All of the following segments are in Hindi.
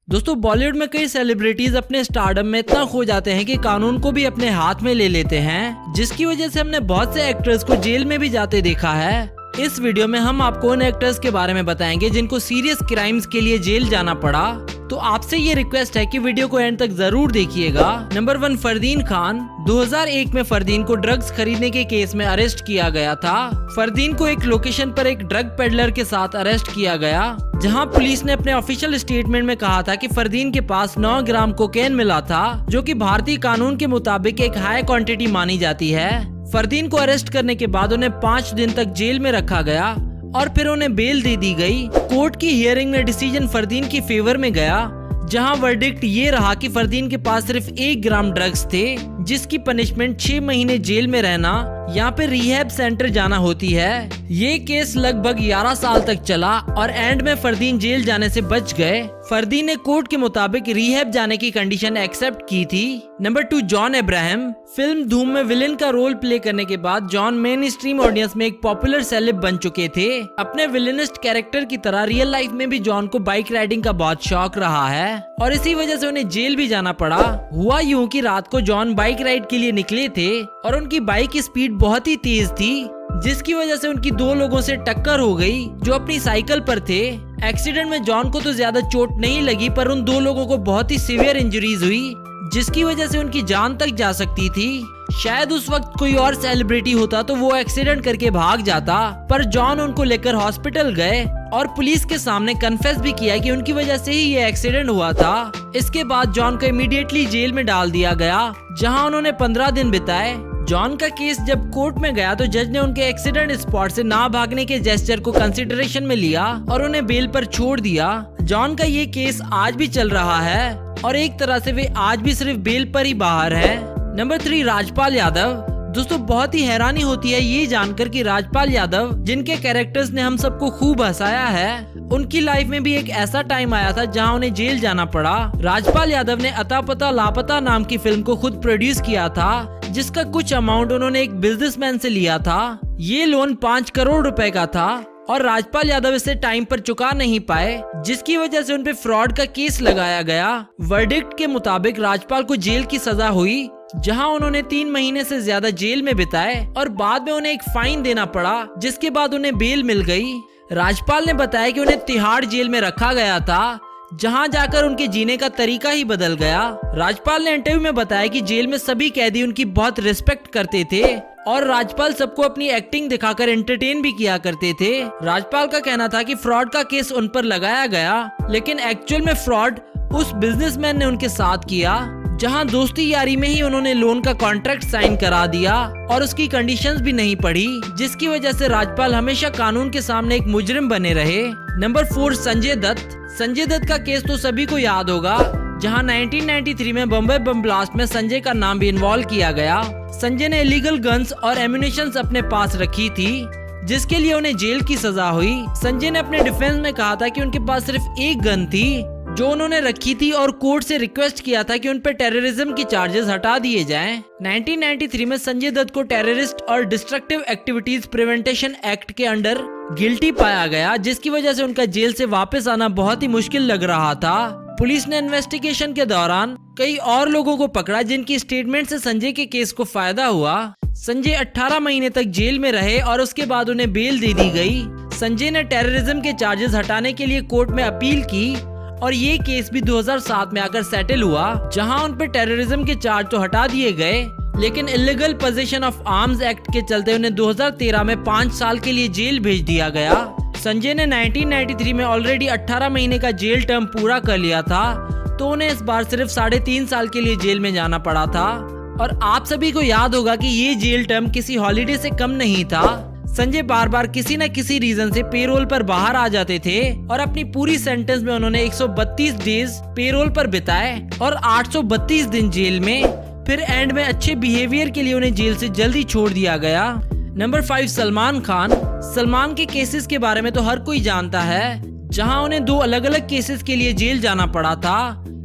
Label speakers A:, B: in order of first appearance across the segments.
A: दोस्तों बॉलीवुड में कई सेलिब्रिटीज अपने स्टारडम में इतना खो जाते हैं कि कानून को भी अपने हाथ में ले लेते हैं, जिसकी वजह से हमने बहुत से एक्टर्स को जेल में भी जाते देखा है। इस वीडियो में हम आपको उन एक्टर्स के बारे में बताएंगे जिनको सीरियस क्राइम्स के लिए जेल जाना पड़ा। तो आपसे ये रिक्वेस्ट है कि वीडियो को एंड तक जरूर देखिएगा। नंबर 1, फरदीन खान। 2001 में फरदीन को ड्रग्स खरीदने के केस में अरेस्ट किया गया था। फरदीन को एक लोकेशन पर एक ड्रग पेडलर के साथ अरेस्ट किया गया, जहां पुलिस ने अपने ऑफिशियल स्टेटमेंट में कहा था कि फरदीन के पास 9 ग्राम कोकेन मिला था, जो कि भारतीय कानून के मुताबिक एक हाई क्वांटिटी मानी जाती है। फरदीन को अरेस्ट करने के बाद उन्हें 5 दिन तक जेल में रखा गया और फिर उन्हें बेल दे दी गई। कोर्ट की हियरिंग में डिसीजन फरदीन की फेवर में गया, जहां वर्डिक्ट ये रहा कि फरदीन के पास सिर्फ 1 ग्राम ड्रग्स थे, जिसकी पनिशमेंट 6 महीने जेल में रहना यहाँ पे रिहैब सेंटर जाना होती है। ये केस लगभग 11 साल तक चला और एंड में फरदीन जेल जाने से बच गए। फरदीन ने कोर्ट के मुताबिक रिहैब जाने की कंडीशन एक्सेप्ट की थी। Number 2, John Abraham. फिल्म धूम में विलेन का रोल प्ले करने के बाद जॉन मेन स्ट्रीम ऑडियंस में एक पॉपुलर सेलेब बन चुके थे। अपने विलेनिस्ट कैरेक्टर की तरह रियल लाइफ में भी जॉन को बाइक राइडिंग का बहुत शौक रहा है और इसी वजह से उन्हें जेल भी जाना पड़ा। हुआ यूं कि रात को जॉन बाइक राइड के लिए निकले थे और उनकी बाइक की स्पीड बहुत ही तेज थी, जिसकी वजह से उनकी 2 लोगों से टक्कर हो गई जो अपनी साइकिल पर थे। एक्सीडेंट में जॉन को तो ज्यादा चोट नहीं लगी, पर उन 2 लोगों को बहुत ही सीवियर इंजरीज हुई, जिसकी वजह से उनकी जान तक जा सकती थी। शायद उस वक्त कोई और सेलिब्रिटी होता तो वो एक्सीडेंट करके भाग जाता, पर जॉन उनको लेकर हॉस्पिटल गए और पुलिस के सामने कन्फेस भी किया कि उनकी वजह से ही ये एक्सीडेंट हुआ था। इसके बाद जॉन को इमीडिएटली जेल में डाल दिया गया, जहां उन्होंने 15 दिन बिताए। जॉन का केस जब कोर्ट में गया तो जज ने उनके एक्सीडेंट स्पॉट से ना भागने के जेस्चर को कंसिडरेशन में लिया और उन्हें बेल पर छोड़ दिया। जॉन का ये केस आज भी चल रहा है और एक तरह से वे आज भी सिर्फ बेल पर ही बाहर है। नंबर 3, राजपाल यादव। दोस्तों बहुत ही हैरानी होती है ये जानकर कि राजपाल यादव, जिनके कैरेक्टर्स ने हम सबको खूब हंसाया है, उनकी लाइफ में भी एक ऐसा टाइम आया था जहां उन्हें जेल जाना पड़ा। राजपाल यादव ने अता पता लापता नाम की फिल्म को खुद प्रोड्यूस किया था, जिसका कुछ अमाउंट उन्होंने एक बिजनेसमैन से लिया था। ये लोन 5 करोड़ रुपए का था और राजपाल यादव इसे टाइम पर चुका नहीं पाए, जिसकी वजह से उनपे फ्रॉड का केस लगाया गया। वर्डिक्ट के मुताबिक राजपाल को जेल की सजा हुई, जहां उन्होंने 3 महीने से ज्यादा जेल में बिताए और बाद में उन्हें एक फाइन देना पड़ा, जिसके बाद उन्हें बेल मिल गई। राजपाल ने बताया कि उन्हें तिहाड़ जेल में रखा गया था, जहां जाकर उनके जीने का तरीका ही बदल गया। राजपाल ने इंटरव्यू में बताया कि जेल में सभी कैदी उनकी बहुत रिस्पेक्ट करते थे और राजपाल सबको अपनी एक्टिंग दिखाकर एंटरटेन भी किया करते थे। राजपाल का कहना था कि फ्रॉड का केस उन पर लगाया गया, लेकिन एक्चुअल में फ्रॉड उस बिजनेसमैन ने उनके साथ किया, जहां दोस्ती यारी में ही उन्होंने लोन का कॉन्ट्रैक्ट साइन करा दिया और उसकी कंडीशंस भी नहीं पढ़ी, जिसकी वजह से राजपाल हमेशा कानून के सामने एक मुजरिम बने रहे। नंबर 4, संजय दत्त। संजय दत्त का केस तो सभी को याद होगा, जहां 1993 में बम्बई बम ब्लास्ट में संजय का नाम भी इन्वॉल्व किया गया। संजय ने इलीगल गन्स और एम्यूनिशंस अपने पास रखी थी, जिसके लिए उन्हें जेल की सजा हुई। संजय ने अपने डिफेंस में कहा था कि उनके पास सिर्फ 1 गन थी जो उन्होंने रखी थी और कोर्ट से रिक्वेस्ट किया था कि उन पर टेररिज्म की चार्जेस हटा दिए जाएं। 1993 में संजय दत्त को टेररिस्ट और डिस्ट्रक्टिव एक्टिविटीज प्रिवेंटेशन एक्ट के अंडर गिल्टी पाया गया, जिसकी वजह से उनका जेल से वापस आना बहुत ही मुश्किल लग रहा था। पुलिस ने इन्वेस्टिगेशन के दौरान कई और लोगों को पकड़ा, जिनकी स्टेटमेंट से संजय के केस को फायदा हुआ। संजय 18 महीने तक जेल में रहे और उसके बाद उन्हें बेल दे दी गई। संजय ने टेररिज्म के चार्जेस हटाने के लिए कोर्ट में अपील की और ये केस भी 2007 में आकर सेटल हुआ, जहां उन पर टेररिज्म के चार्ज तो हटा दिए गए, लेकिन illegal position of arms act के चलते उन्हें 2013 में 5 साल के लिए जेल भेज दिया गया। संजय ने 1993 में ऑलरेडी 18 महीने का जेल टर्म पूरा कर लिया था, तो उन्हें इस बार सिर्फ 3.5 साल के लिए जेल में जाना पड़ा था। और आप सभी को याद होगा कि ये जेल टर्म किसी हॉलीडे से कम नहीं था। संजय बार बार किसी न किसी रीजन से पेरोल पर बाहर आ जाते थे और अपनी पूरी सेंटेंस में उन्होंने 132 डेज पेरोल पर बिताए और 832 दिन जेल में। फिर एंड में अच्छे बिहेवियर के लिए उन्हें जेल से जल्दी छोड़ दिया गया। नंबर 5, सलमान खान। सलमान के केसेस के बारे में तो हर कोई जानता है, जहां उन्हें 2 अलग अलग केसेस के लिए जेल जाना पड़ा था।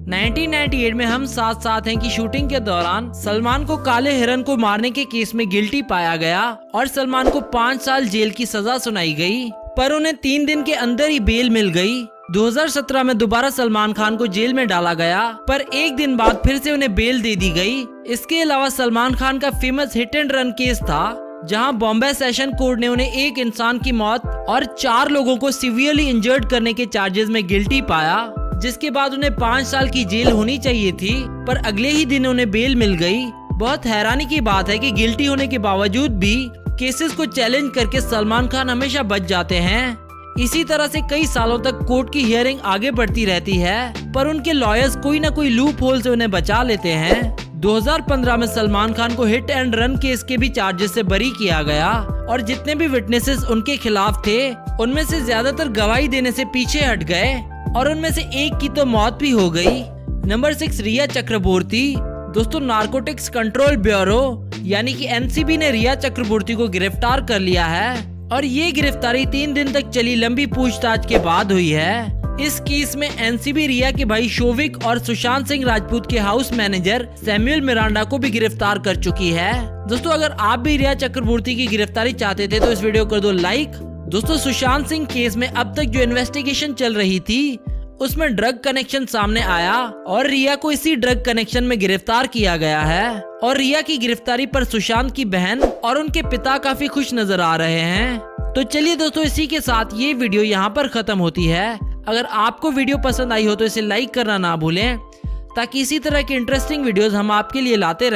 A: 1998 में हम साथ साथ हैं की शूटिंग के दौरान सलमान को काले हिरन को मारने के केस में गिल्टी पाया गया और सलमान को 5 साल जेल की सजा सुनाई गई, पर उन्हें 3 दिन के अंदर ही बेल मिल गई। 2017 में दोबारा सलमान खान को जेल में डाला गया, पर एक दिन बाद फिर से उन्हें बेल दे दी गई। इसके अलावा सलमान खान का famous hit and run case था, जहां बॉम्बे सेशन कोर्ट ने उन्हें एक इंसान की मौत और 4 लोगों को सीवियरली इंजर्ड करने के चार्जेस में गिल्टी पाया, जिसके बाद उन्हें 5 साल की जेल होनी चाहिए थी, पर अगले ही दिन उन्हें बेल मिल गई। बहुत हैरानी की बात है कि गिल्टी होने के बावजूद भी केसेस को चैलेंज करके सलमान खान हमेशा बच जाते हैं। इसी तरह से कई सालों तक कोर्ट की हियरिंग आगे बढ़ती रहती है, पर उनके लॉयर्स कोई न कोई लूप होल से उन्हें बचा लेते हैं। 2015 में सलमान खान को हिट एंड रन केस के भी चार्जेस से बरी किया गया, और जितने भी विटनेसेस उनके खिलाफ थे उनमें से ज्यादातर गवाही देने से पीछे हट गए, और उनमें से एक की तो मौत भी हो गई। नंबर 6, रिया चक्रबोर्ती। दोस्तों, नारकोटिक्स कंट्रोल ब्यूरो यानी कि एनसीबी ने रिया चक्रबोर्ती को गिरफ्तार कर लिया है, और ये गिरफ्तारी 3 दिन तक चली लंबी पूछताछ के बाद हुई है। इस केस में एनसीबी रिया के भाई शोविक और सुशांत सिंह राजपूत के हाउस मैनेजर सैमुअल मिरांडा को भी गिरफ्तार कर चुकी है। दोस्तों, अगर आप भी रिया चक्रबोर्ती की गिरफ्तारी चाहते थे तो इस वीडियो को कर दो लाइक। दोस्तों, सुशांत सिंह केस में अब तक जो इन्वेस्टिगेशन चल रही थी उसमें ड्रग कनेक्शन सामने आया, और रिया को इसी ड्रग कनेक्शन में गिरफ्तार किया गया है। और रिया की गिरफ्तारी पर सुशांत की बहन और उनके पिता काफी खुश नजर आ रहे हैं। तो चलिए दोस्तों, इसी के साथ ये वीडियो यहाँ पर खत्म होती है। अगर आपको वीडियो पसंद आई हो तो इसे लाइक करना ना भूलें, ताकि इसी तरह की इंटरेस्टिंग वीडियोस हम आपके लिए लाते रहें।